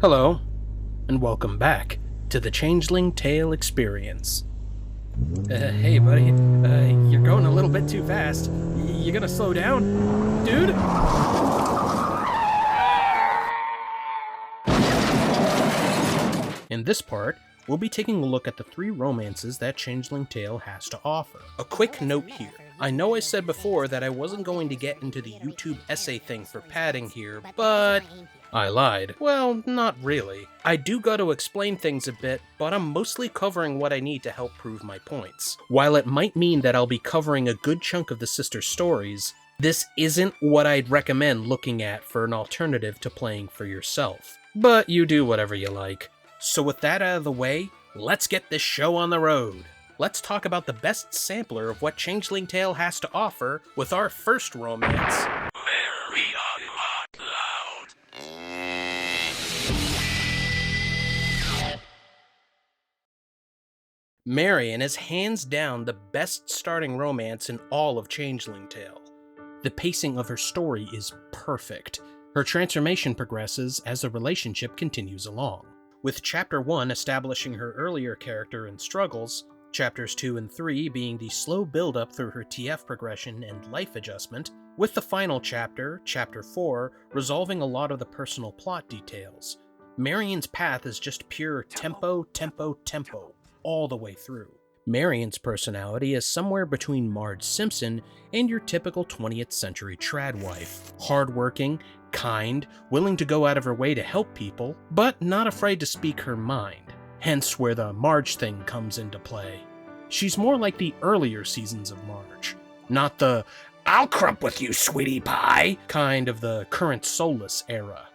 Hello, and welcome back to the Changeling Tale experience. Hey buddy, you're going a little bit too fast. You gonna slow down? Dude? In this part, we'll be taking a look at the 3 romances that Changeling Tale has to offer. A quick note here. I know I said before that I wasn't going to get into the YouTube essay thing for padding here, but I lied. Well, not really. I do gotta explain things a bit, but I'm mostly covering what I need to help prove my points. While it might mean that I'll be covering a good chunk of the sister stories, this isn't what I'd recommend looking at for an alternative to playing for yourself. But you do whatever you like. So with that out of the way, let's get this show on the road. Let's talk about the best sampler of what Changeling Tale has to offer with our first romance, Marion Macleod. Marion is hands down the best starting romance in all of Changeling Tale. The pacing of her story is perfect. Her transformation progresses as the relationship continues along, with Chapter 1 establishing her earlier character and struggles, Chapters 2 and 3 being the slow build-up through her TF progression and life adjustment, with the final chapter, Chapter 4, resolving a lot of the personal plot details. Marion's path is just pure tempo, tempo, tempo, all the way through. Marion's personality is somewhere between Marge Simpson and your typical 20th century trad wife. Hardworking, kind, willing to go out of her way to help people, but not afraid to speak her mind. Hence where the Marge thing comes into play. She's more like the earlier seasons of Marge, not the "I'll crump with you, sweetie pie" kind of the current soulless era.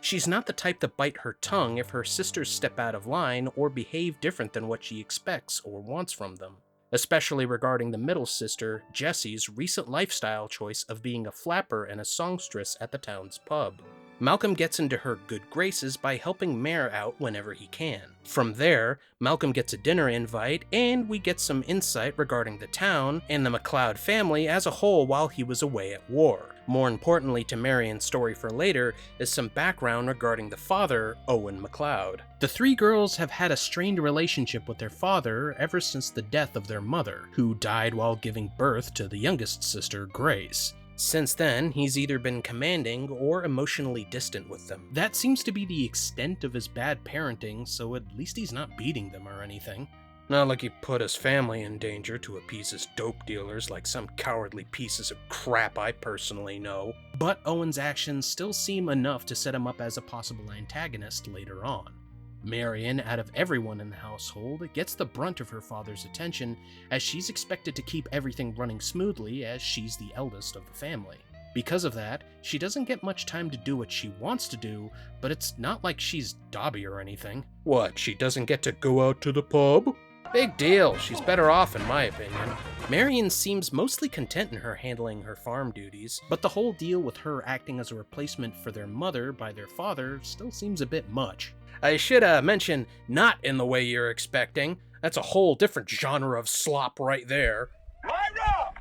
She's not the type to bite her tongue if her sisters step out of line or behave different than what she expects or wants from them, especially regarding the middle sister, Jessie's recent lifestyle choice of being a flapper and a songstress at the town's pub. Malcolm gets into her good graces by helping Mare out whenever he can. From there, Malcolm gets a dinner invite, and we get some insight regarding the town and the Macleod family as a whole while he was away at war. More importantly to Marion's story for later is some background regarding the father, Owen Macleod. The 3 girls have had a strained relationship with their father ever since the death of their mother, who died while giving birth to the youngest sister, Grace. Since then, he's either been commanding or emotionally distant with them. That seems to be the extent of his bad parenting, so at least he's not beating them or anything. Not like he put his family in danger to appease his dope dealers like some cowardly pieces of crap I personally know. But Owen's actions still seem enough to set him up as a possible antagonist later on. Marion, out of everyone in the household, gets the brunt of her father's attention, as she's expected to keep everything running smoothly as she's the eldest of the family. Because of that, she doesn't get much time to do what she wants to do, but it's not like she's Dobby or anything. What, she doesn't get to go out to the pub? Big deal, she's better off in my opinion. Marion seems mostly content in her handling her farm duties, but the whole deal with her acting as a replacement for their mother by their father still seems a bit much. I should mention, not in the way you're expecting. That's a whole different genre of slop right there. Myra!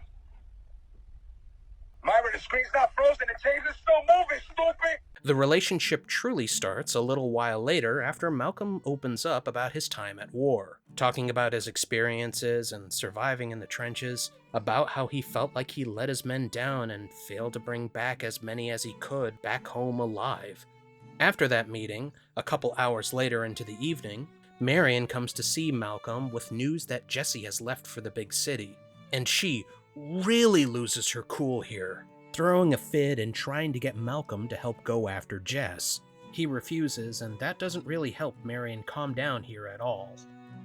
Myra, the screen's not frozen, the change is still moving, stupid! The relationship truly starts a little while later after Malcolm opens up about his time at war, talking about his experiences and surviving in the trenches, about how he felt like he let his men down and failed to bring back as many as he could back home alive. After that meeting, a couple hours later into the evening, Marion comes to see Malcolm with news that Jessie has left for the big city, and she really loses her cool here, throwing a fit and trying to get Malcolm to help go after Jess. He refuses, and that doesn't really help Marion calm down here at all.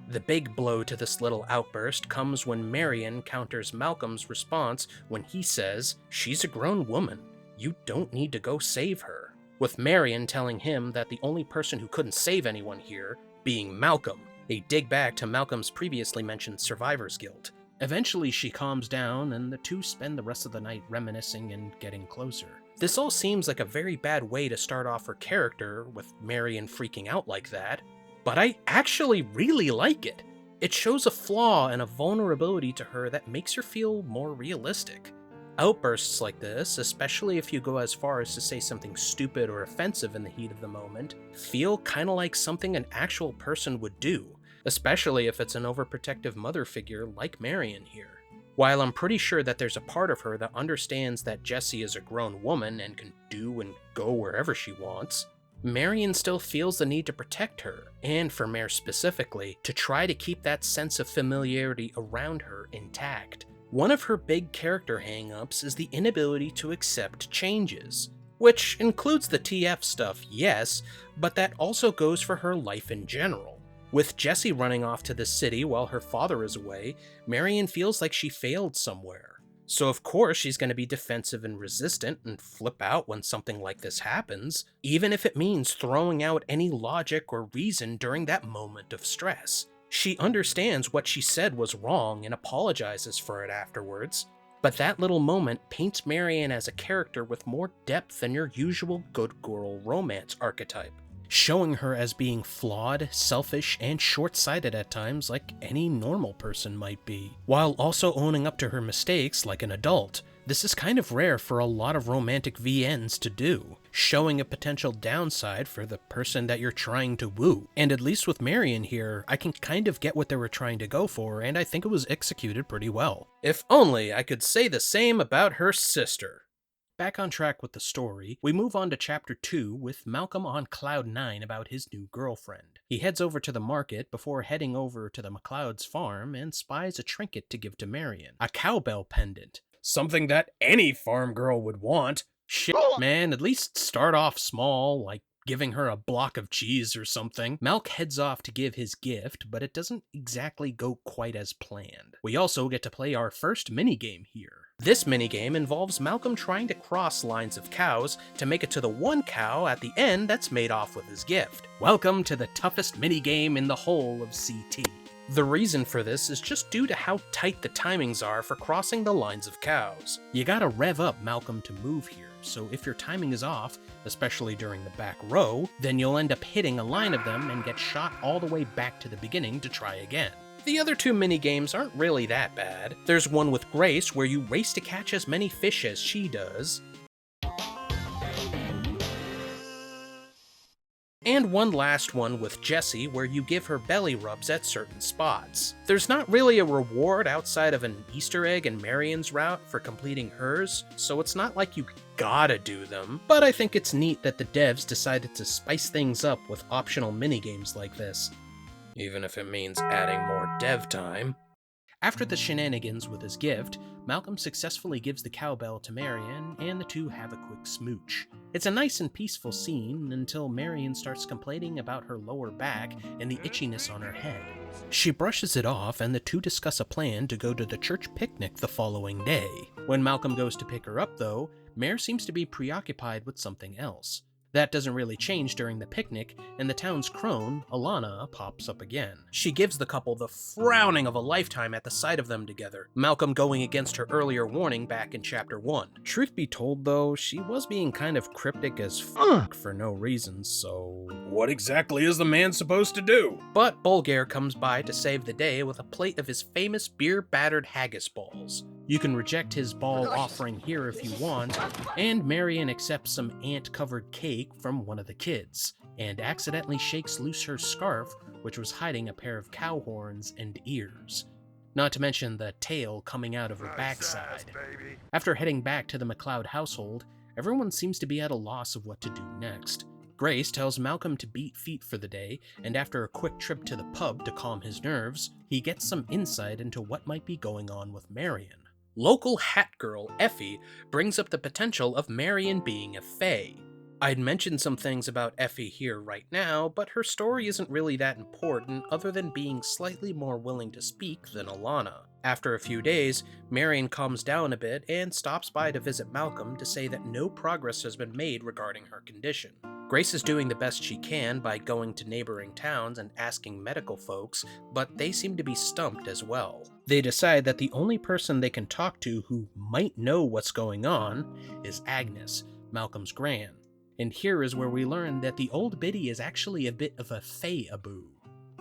The big blow to this little outburst comes when Marion counters Malcolm's response when he says, "She's a grown woman. You don't need to go save her," with Marion telling him that the only person who couldn't save anyone here being Malcolm, a dig back to Malcolm's previously mentioned survivor's guilt. Eventually she calms down, and the two spend the rest of the night reminiscing and getting closer. This all seems like a very bad way to start off her character, with Marion freaking out like that, but I actually really like it. It shows a flaw and a vulnerability to her that makes her feel more realistic. Outbursts like this, especially if you go as far as to say something stupid or offensive in the heat of the moment, feel kinda like something an actual person would do, especially if it's an overprotective mother figure like Marion here. While I'm pretty sure that there's a part of her that understands that Jessie is a grown woman and can do and go wherever she wants, Marion still feels the need to protect her, and for Mare specifically, to try to keep that sense of familiarity around her intact. One of her big character hang-ups is the inability to accept changes, which includes the TF stuff, yes, but that also goes for her life in general. With Jessie running off to the city while her father is away, Marion feels like she failed somewhere. So of course she's going to be defensive and resistant and flip out when something like this happens, even if it means throwing out any logic or reason during that moment of stress. She understands what she said was wrong and apologizes for it afterwards, but that little moment paints Marion as a character with more depth than your usual good girl romance archetype, showing her as being flawed, selfish, and short-sighted at times like any normal person might be, while also owning up to her mistakes like an adult. This is kind of rare for a lot of romantic VNs to do, showing a potential downside for the person that you're trying to woo. And at least with Marion here, I can kind of get what they were trying to go for, and I think it was executed pretty well. If only I could say the same about her sister. Back on track with the story, we move on to Chapter 2 with Malcolm on Cloud 9 about his new girlfriend. He heads over to the market before heading over to the Macleod's farm and spies a trinket to give to Marion, a cowbell pendant. Something that any farm girl would want. Shit, man, at least start off small, like giving her a block of cheese or something. Malk heads off to give his gift, but it doesn't exactly go quite as planned. We also get to play our first minigame here. This minigame involves Malcolm trying to cross lines of cows to make it to the one cow at the end that's made off with his gift. Welcome to the toughest minigame in the whole of CT. The reason for this is just due to how tight the timings are for crossing the lines of cows. You gotta rev up Malcolm to move here, so if your timing is off, especially during the back row, then you'll end up hitting a line of them and get shot all the way back to the beginning to try again. The other two minigames aren't really that bad. There's one with Grace where you race to catch as many fish as she does, and one last one with Jessie where you give her belly rubs at certain spots. There's not really a reward outside of an Easter egg in Marion's route for completing hers, so it's not like you gotta do them, but I think it's neat that the devs decided to spice things up with optional minigames like this, even if it means adding more dev time. After the shenanigans with his gift, Malcolm successfully gives the cowbell to Marion, and the two have a quick smooch. It's a nice and peaceful scene until Marion starts complaining about her lower back and the itchiness on her head. She brushes it off, and the two discuss a plan to go to the church picnic the following day. When Malcolm goes to pick her up, though, Mare seems to be preoccupied with something else. That doesn't really change during the picnic, and the town's crone, Alana, pops up again. She gives the couple the frowning of a lifetime at the sight of them together, Malcolm going against her earlier warning back in Chapter 1. Truth be told though, she was being kind of cryptic as fuck for no reason, so what exactly is the man supposed to do? But Bulgair comes by to save the day with a plate of his famous beer-battered haggis balls. You can reject his ball offering here if you want, and Marion accepts some ant-covered cake from one of the kids, and accidentally shakes loose her scarf, which was hiding a pair of cow horns and ears. Not to mention the tail coming out of her backside. After heading back to the Macleod household, everyone seems to be at a loss of what to do next. Grace tells Malcolm to beat feet for the day, and after a quick trip to the pub to calm his nerves, he gets some insight into what might be going on with Marion. Local hat girl Effie brings up the potential of Marion being a fae. I'd mentioned some things about Effie here right now, but her story isn't really that important other than being slightly more willing to speak than Alana. After a few days, Marion calms down a bit and stops by to visit Malcolm to say that no progress has been made regarding her condition. Grace is doing the best she can by going to neighboring towns and asking medical folks, but they seem to be stumped as well. They decide that the only person they can talk to who might know what's going on is Agnes, Malcolm's gran. And here is where we learn that the old biddy is actually a bit of a fae-aboo.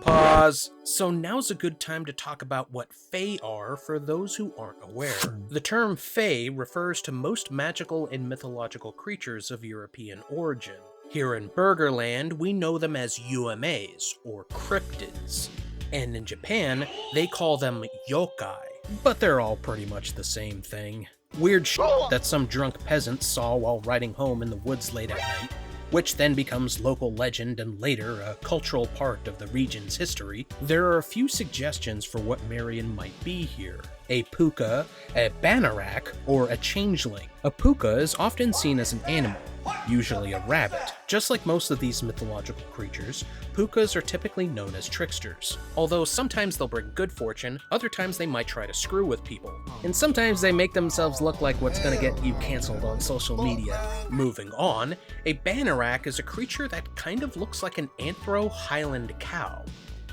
Pause. So now's a good time to talk about what Fae are for those who aren't aware. The term Fae refers to most magical and mythological creatures of European origin. Here in Burgerland, we know them as UMAs, or cryptids. And in Japan, they call them yokai. But they're all pretty much the same thing. Weird shit that some drunk peasants saw while riding home in the woods late at night, which then becomes local legend and later a cultural part of the region's history. There are a few suggestions for what Marion might be here. A puka, a banarak, or a changeling. A puka is often seen as an animal, usually a rabbit. Just like most of these mythological creatures, pukas are typically known as tricksters. Although sometimes they'll bring good fortune, other times they might try to screw with people. And sometimes they make themselves look like what's gonna get you cancelled on social media. Moving on, a banarak is a creature that kind of looks like an Anthro Highland cow,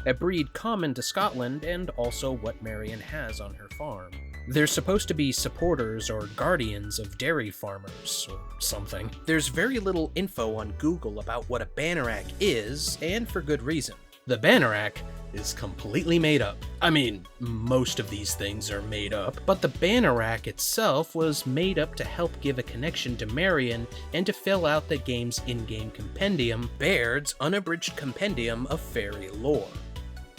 a breed common to Scotland and also what Marion has on her farm. They're supposed to be supporters or guardians of dairy farmers, or something. There's very little info on Google about what a banarak is, and for good reason. The banarak is completely made up. I mean, most of these things are made up, but the banarak itself was made up to help give a connection to Marion and to fill out the game's in-game compendium, Baird's Unabridged Compendium of Fairy Lore,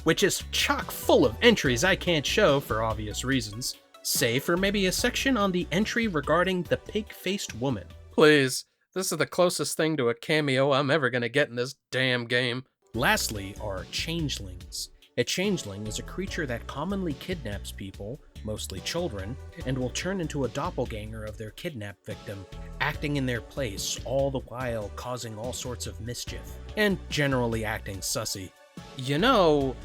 which is chock full of entries I can't show for obvious reasons, save for maybe a section on the entry regarding the pig-faced woman. Please, this is the closest thing to a cameo I'm ever gonna get in this damn game. Lastly are changelings. A changeling is a creature that commonly kidnaps people, mostly children, and will turn into a doppelganger of their kidnapped victim, acting in their place, all the while causing all sorts of mischief, and generally acting sussy. You know,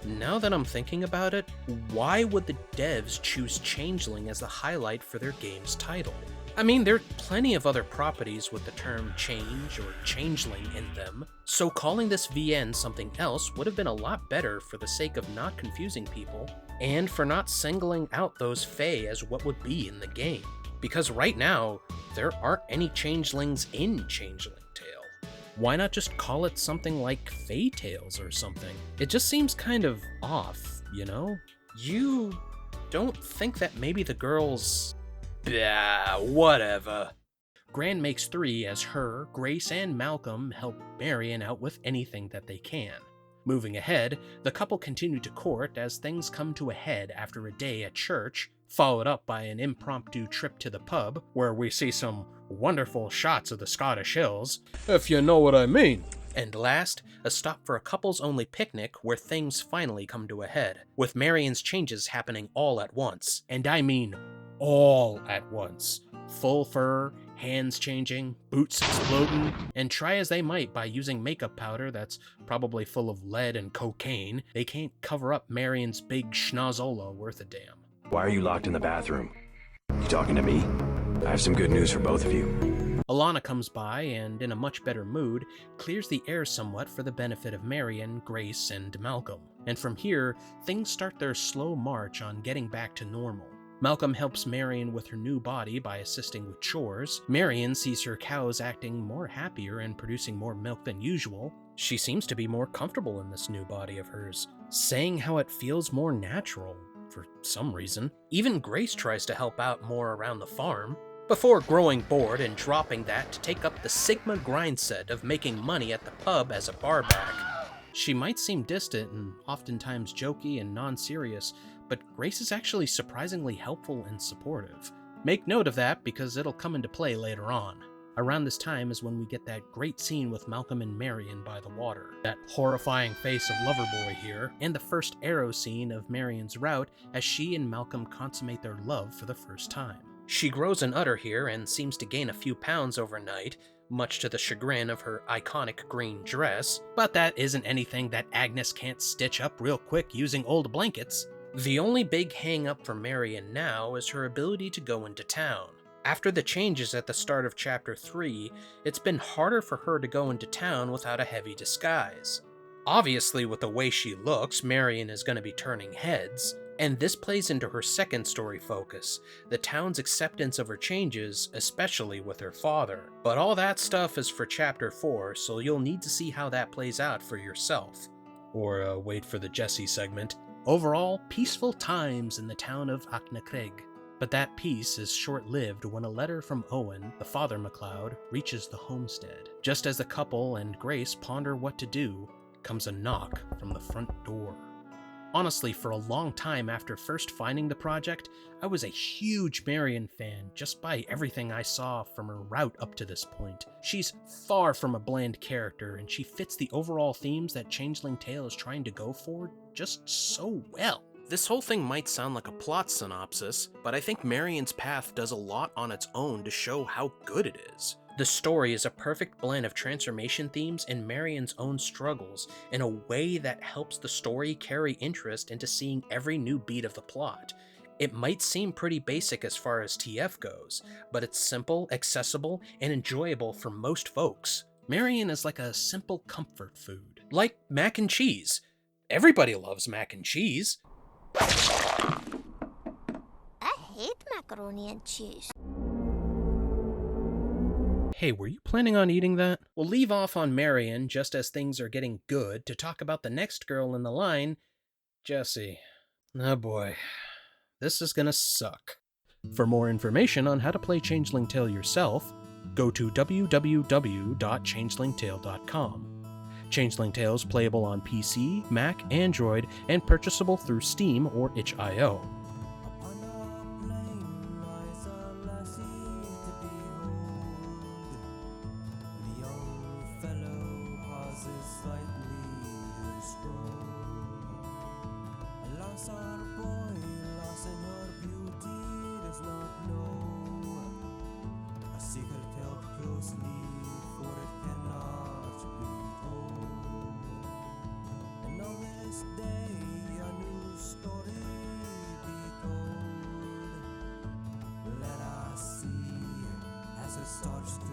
now that I'm thinking about it, why would the devs choose Changeling as the highlight for their game's title? I mean, there are plenty of other properties with the term change or changeling in them, so calling this VN something else would have been a lot better for the sake of not confusing people, and for not singling out those Fae as what would be in the game. Because right now, there aren't any changelings in Changeling Tale. Why not just call it something like Fae Tales or something? It just seems kind of off, you know? You don't think that maybe the girls... Bah, whatever. Gran makes 3 as her, Grace, and Malcolm help Marion out with anything that they can. Moving ahead, the couple continue to court as things come to a head after a day at church, followed up by an impromptu trip to the pub, where we see some wonderful shots of the Scottish hills, if you know what I mean. And last, a stop for a couples-only picnic where things finally come to a head, with Marion's changes happening all at once. And I mean all at once. Full fur, hands changing, boots exploding, and try as they might by using makeup powder that's probably full of lead and cocaine, they can't cover up Marion's big schnozola worth a damn. Why are you locked in the bathroom? You talking to me? I have some good news for both of you. Alana comes by and, in a much better mood, clears the air somewhat for the benefit of Marion, Grace, and Malcolm. And from here, things start their slow march on getting back to normal. Malcolm helps Marion with her new body by assisting with chores. Marion sees her cows acting more happier and producing more milk than usual. She seems to be more comfortable in this new body of hers, saying how it feels more natural, for some reason. Even Grace tries to help out more around the farm, before growing bored and dropping that to take up the Sigma grind set of making money at the pub as a barback. She might seem distant and oftentimes jokey and non-serious, but Grace is actually surprisingly helpful and supportive. Make note of that because it'll come into play later on. Around this time is when we get that great scene with Malcolm and Marion by the water, that horrifying face of Loverboy here, and the first arrow scene of Marion's route as she and Malcolm consummate their love for the first time. She grows an udder here and seems to gain a few pounds overnight, much to the chagrin of her iconic green dress, but that isn't anything that Agnes can't stitch up real quick using old blankets. The only big hang-up for Marion now is her ability to go into town. After the changes at the start of Chapter 3, it's been harder for her to go into town without a heavy disguise. Obviously, with the way she looks, Marion is going to be turning heads, and this plays into her second story focus, the town's acceptance of her changes, especially with her father. But all that stuff is for Chapter 4, so you'll need to see how that plays out for yourself. or wait for the Jesse segment. Overall, peaceful times in the town of Achnacaig. But that peace is short-lived when a letter from Owen, the father Macleod, reaches the homestead. Just as the couple and Grace ponder what to do, comes a knock from the front door. Honestly, for a long time after first finding the project, I was a huge Marion fan just by everything I saw from her route up to this point. She's far from a bland character, and she fits the overall themes that Changeling Tale is trying to go for just so well. This whole thing might sound like a plot synopsis, but I think Marion's path does a lot on its own to show how good it is. The story is a perfect blend of transformation themes and Marion's own struggles in a way that helps the story carry interest into seeing every new beat of the plot. It might seem pretty basic as far as TF goes, but it's simple, accessible, and enjoyable for most folks. Marion is like a simple comfort food. Like mac and cheese. Everybody loves mac and cheese. I hate macaroni and cheese. Hey, were you planning on eating that? We'll leave off on Marion just as things are getting good to talk about the next girl in the line, Jessie. Oh boy, this is gonna suck. For more information on how to play Changeling Tale yourself, go to www.changelingtale.com. Changeling Tale is playable on PC, Mac, Android, and purchasable through Steam or itch.io. Starts to